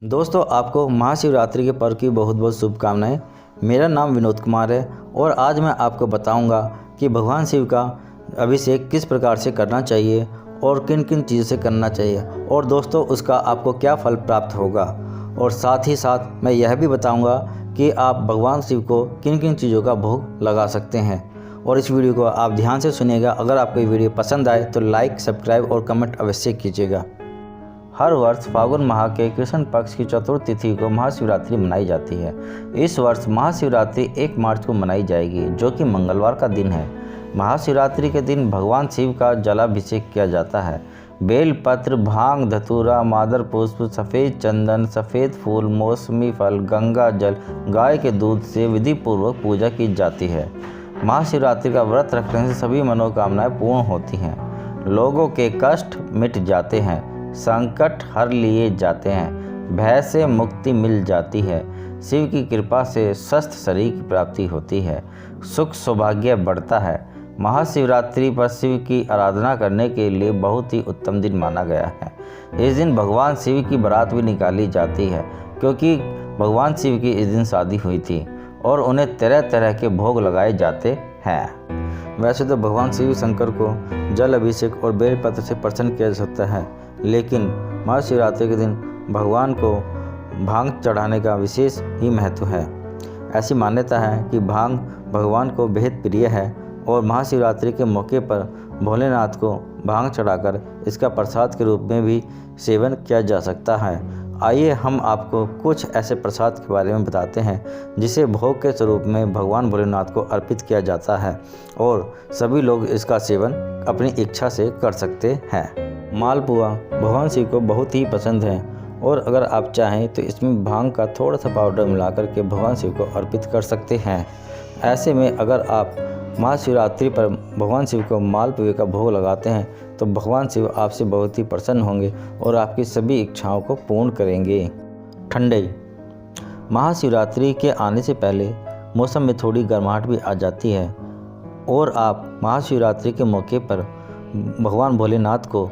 दोस्तों, आपको महाशिवरात्रि के पर्व की बहुत बहुत शुभकामनाएं। मेरा नाम विनोद कुमार है और आज मैं आपको बताऊंगा कि भगवान शिव का अभिषेक किस प्रकार से करना चाहिए और किन किन चीज़ों से करना चाहिए और दोस्तों उसका आपको क्या फल प्राप्त होगा। और साथ ही साथ मैं यह भी बताऊंगा कि आप भगवान शिव को किन किन चीज़ों का भोग लगा सकते हैं। और इस वीडियो को आप ध्यान से सुनिएगा। अगर आपको ये वीडियो पसंद आए तो लाइक, सब्सक्राइब और कमेंट अवश्य कीजिएगा। हर वर्ष फाल्गुन माह के कृष्ण पक्ष की चतुर्थ तिथि को महाशिवरात्रि मनाई जाती है। इस वर्ष महाशिवरात्रि 1 मार्च को मनाई जाएगी, जो कि मंगलवार का दिन है। महाशिवरात्रि के दिन भगवान शिव का जलाभिषेक किया जाता है। बेलपत्र, भांग, धतूरा, मादर पुष्प, सफ़ेद चंदन, सफ़ेद फूल, मौसमी फल, गंगा जल, गाय के दूध से विधि पूर्वक पूजा की जाती है। महाशिवरात्रि का व्रत रखने से सभी मनोकामनाएं पूर्ण होती हैं, लोगों के कष्ट मिट जाते हैं, संकट हर लिए जाते हैं, भय से मुक्ति मिल जाती है, शिव की कृपा से स्वस्थ शरीर की प्राप्ति होती है, सुख सौभाग्य बढ़ता है। महाशिवरात्रि पर शिव की आराधना करने के लिए बहुत ही उत्तम दिन माना गया है। इस दिन भगवान शिव की बारात भी निकाली जाती है, क्योंकि भगवान शिव की इस दिन शादी हुई थी और उन्हें तरह तरह के भोग लगाए जाते हैं। वैसे तो भगवान शिव शंकर को जल अभिषेक और बेलपत्र से प्रसन्न किया जा सकता है, लेकिन महाशिवरात्रि के दिन भगवान को भांग चढ़ाने का विशेष ही महत्व है। ऐसी मान्यता है कि भांग भगवान को बेहद प्रिय है और महाशिवरात्रि के मौके पर भोलेनाथ को भांग चढ़ाकर इसका प्रसाद के रूप में भी सेवन किया जा सकता है। आइए हम आपको कुछ ऐसे प्रसाद के बारे में बताते हैं जिसे भोग के स्वरूप में भगवान भोलेनाथ को अर्पित किया जाता है और सभी लोग इसका सेवन अपनी इच्छा से कर सकते हैं। मालपुआ भगवान शिव को बहुत ही पसंद है और अगर आप चाहें तो इसमें भांग का थोड़ा सा पाउडर मिलाकर के भगवान शिव को अर्पित कर सकते हैं। ऐसे में अगर आप महाशिवरात्रि पर भगवान शिव को मालपुए का भोग लगाते हैं तो भगवान शिव आपसे बहुत ही प्रसन्न होंगे और आपकी सभी इच्छाओं को पूर्ण करेंगे। ठंडई महाशिवरात्रि के आने से पहले मौसम में थोड़ी गर्माहट भी आ जाती है और आप महाशिवरात्रि के मौके पर भगवान भोलेनाथ को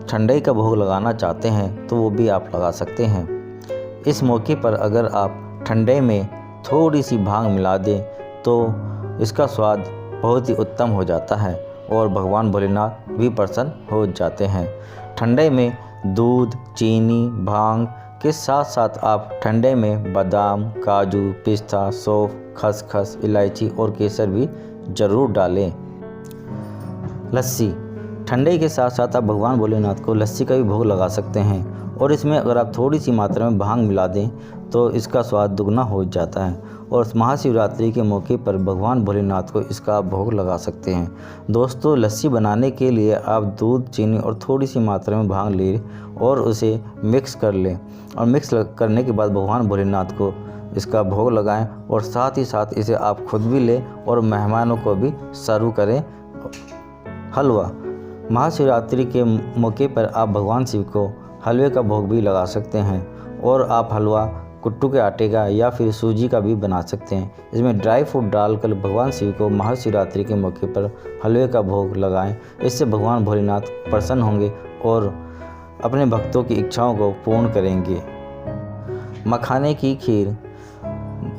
ठंडई का भोग लगाना चाहते हैं तो वो भी आप लगा सकते हैं। इस मौके पर अगर आप ठंडई में थोड़ी सी भांग मिला दें तो इसका स्वाद बहुत ही उत्तम हो जाता है और भगवान भोलेनाथ भी प्रसन्न हो जाते हैं। ठंडई में दूध, चीनी, भांग के साथ साथ आप ठंडई में बादाम, काजू, पिस्ता, सौंफ, खसखस, इलायची और केसर भी ज़रूर डालें। लस्सी ठंडई के साथ साथ आप भगवान भोलेनाथ को लस्सी का भी भोग लगा सकते हैं और इसमें अगर आप थोड़ी सी मात्रा में भांग मिला दें तो इसका स्वाद दुगना हो जाता है और महाशिवरात्रि के मौके पर भगवान भोलेनाथ को इसका आप भोग लगा सकते हैं। दोस्तों, लस्सी बनाने के लिए आप दूध, चीनी और थोड़ी सी मात्रा में भांग लें और उसे मिक्स कर लें और मिक्स करने के बाद भगवान भोलेनाथ को इसका भोग लगाएं और साथ ही साथ इसे आप खुद भी लें और मेहमानों को भी सर्व करें। हलवा महाशिवरात्रि के मौके पर आप भगवान शिव को हलवे का भोग भी लगा सकते हैं और आप हलवा कुट्टू के आटे का या फिर सूजी का भी बना सकते हैं। इसमें ड्राई फ्रूट डालकर भगवान शिव को महाशिवरात्रि के मौके पर हलवे का भोग लगाएं। इससे भगवान भोलेनाथ प्रसन्न होंगे और अपने भक्तों की इच्छाओं को पूर्ण करेंगे। मखाने की खीर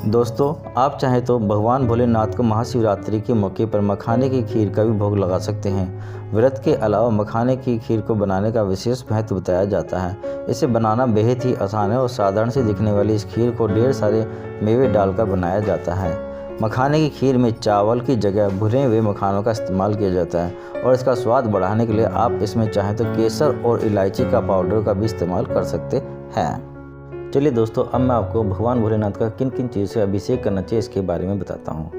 दोस्तों, आप चाहें तो भगवान भोलेनाथ को महाशिवरात्रि के मौके पर मखाने की खीर का भी भोग लगा सकते हैं। व्रत के अलावा मखाने की खीर को बनाने का विशेष महत्व बताया जाता है। इसे बनाना बेहद ही आसान है और साधारण से दिखने वाली इस खीर को ढेर सारे मेवे डालकर बनाया जाता है। मखाने की खीर में चावल की जगह भुने हुए मखानों का इस्तेमाल किया जाता है और इसका स्वाद बढ़ाने के लिए आप इसमें चाहें तो केसर और इलायची का पाउडर का भी इस्तेमाल कर सकते हैं। चलिए दोस्तों, अब मैं आपको भगवान भोलेनाथ का किन किन चीज़ से अभिषेक करना चाहिए इसके बारे में बताता हूँ।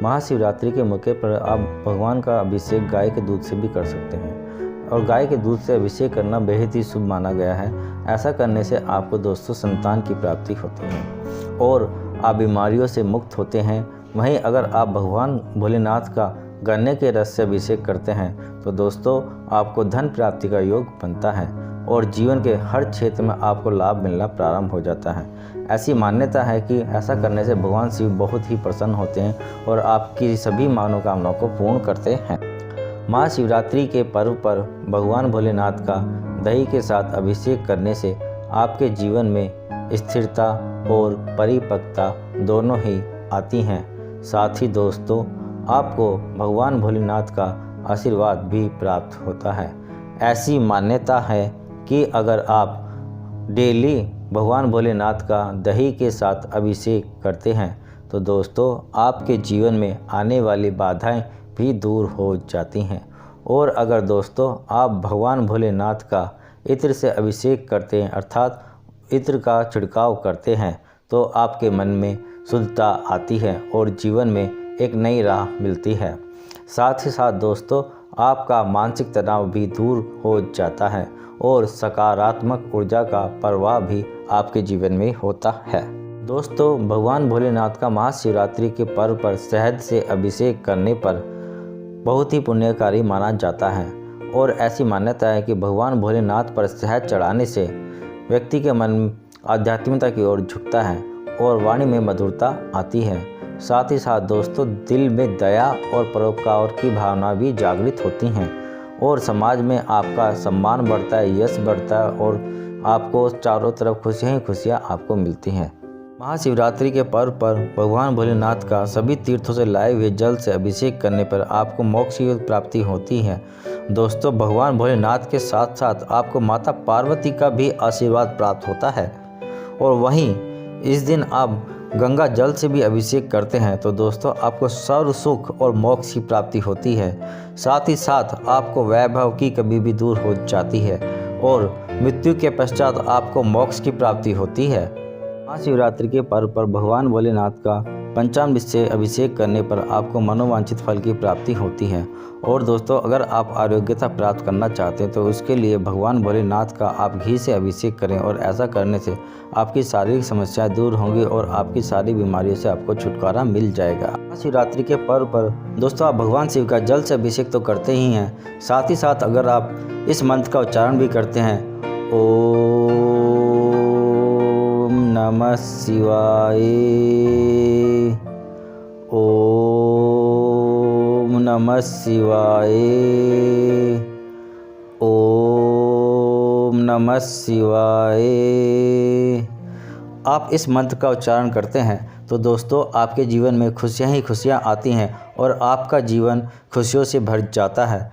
महाशिवरात्रि के मौके पर आप भगवान का अभिषेक गाय के दूध से भी कर सकते हैं और गाय के दूध से अभिषेक करना बेहद ही शुभ माना गया है। ऐसा करने से आपको दोस्तों संतान की प्राप्ति होती है और आप बीमारियों से मुक्त होते हैं। वहीं अगर आप भगवान भोलेनाथ का गन्ने के रस से अभिषेक करते हैं तो दोस्तों आपको धन प्राप्ति का योग बनता है और जीवन के हर क्षेत्र में आपको लाभ मिलना प्रारंभ हो जाता है। ऐसी मान्यता है कि ऐसा करने से भगवान शिव बहुत ही प्रसन्न होते हैं और आपकी सभी मनोकामनाओं को पूर्ण करते हैं। महाशिवरात्रि के पर्व पर भगवान भोलेनाथ का दही के साथ अभिषेक करने से आपके जीवन में स्थिरता और परिपक्वता दोनों ही आती हैं। साथ ही दोस्तों आपको भगवान भोलेनाथ का आशीर्वाद भी प्राप्त होता है। ऐसी मान्यता है कि अगर आप डेली भगवान भोलेनाथ का दही के साथ अभिषेक करते हैं तो दोस्तों आपके जीवन में आने वाली बाधाएं भी दूर हो जाती हैं। और अगर दोस्तों आप भगवान भोलेनाथ का इत्र से अभिषेक करते हैं अर्थात इत्र का छिड़काव करते हैं तो आपके मन में शुद्धता आती है और जीवन में एक नई राह मिलती है। साथ ही साथ दोस्तों आपका मानसिक तनाव भी दूर हो जाता है और सकारात्मक ऊर्जा का प्रवाह भी आपके जीवन में होता है। दोस्तों भगवान भोलेनाथ का महाशिवरात्रि के पर्व पर शहद से अभिषेक करने पर बहुत ही पुण्यकारी माना जाता है और ऐसी मान्यता है कि भगवान भोलेनाथ पर शहद चढ़ाने से व्यक्ति के मन आध्यात्मिकता की ओर झुकता है और वाणी में मधुरता आती है। साथ ही साथ दोस्तों दिल में दया और परोपकार की भावना भी जागृत होती हैं और समाज में आपका सम्मान बढ़ता है, यश बढ़ता है और आपको चारों तरफ खुशियाँ ही खुशियाँ आपको मिलती हैं। महाशिवरात्रि के पर्व पर भगवान भोलेनाथ का सभी तीर्थों से लाए हुए जल से अभिषेक करने पर आपको मोक्ष की प्राप्ति होती है। दोस्तों भगवान भोलेनाथ के साथ साथ आपको माता पार्वती का भी आशीर्वाद प्राप्त होता है और वहीं इस दिन आप गंगा जल से भी अभिषेक करते हैं तो दोस्तों आपको सर्व सुख और मोक्ष की प्राप्ति होती है। साथ ही साथ आपको वैभव की कमी भी दूर हो जाती है और मृत्यु के पश्चात आपको मोक्ष की प्राप्ति होती है। महाशिवरात्रि के पर्व पर भगवान भोलेनाथ का पंचामृत से अभिषेक करने पर आपको मनोवांछित फल की प्राप्ति होती है। और दोस्तों अगर आप आरोग्यता प्राप्त करना चाहते हैं तो उसके लिए भगवान भोलेनाथ का आप घी से अभिषेक करें और ऐसा करने से आपकी शारीरिक समस्याएं दूर होंगी और आपकी सारी बीमारियों से आपको छुटकारा मिल जाएगा। महाशिवरात्रि के पर्व पर दोस्तों आप भगवान शिव का जल से अभिषेक तो करते ही हैं, साथ ही साथ अगर आप इस मंत्र का उच्चारण भी करते हैं ओम नमः शिवाय, ओम नमः शिवाय, ओम नमः शिवाय, आप इस मंत्र का उच्चारण करते हैं तो दोस्तों आपके जीवन में खुशियां ही खुशियां आती हैं और आपका जीवन खुशियों से भर जाता है।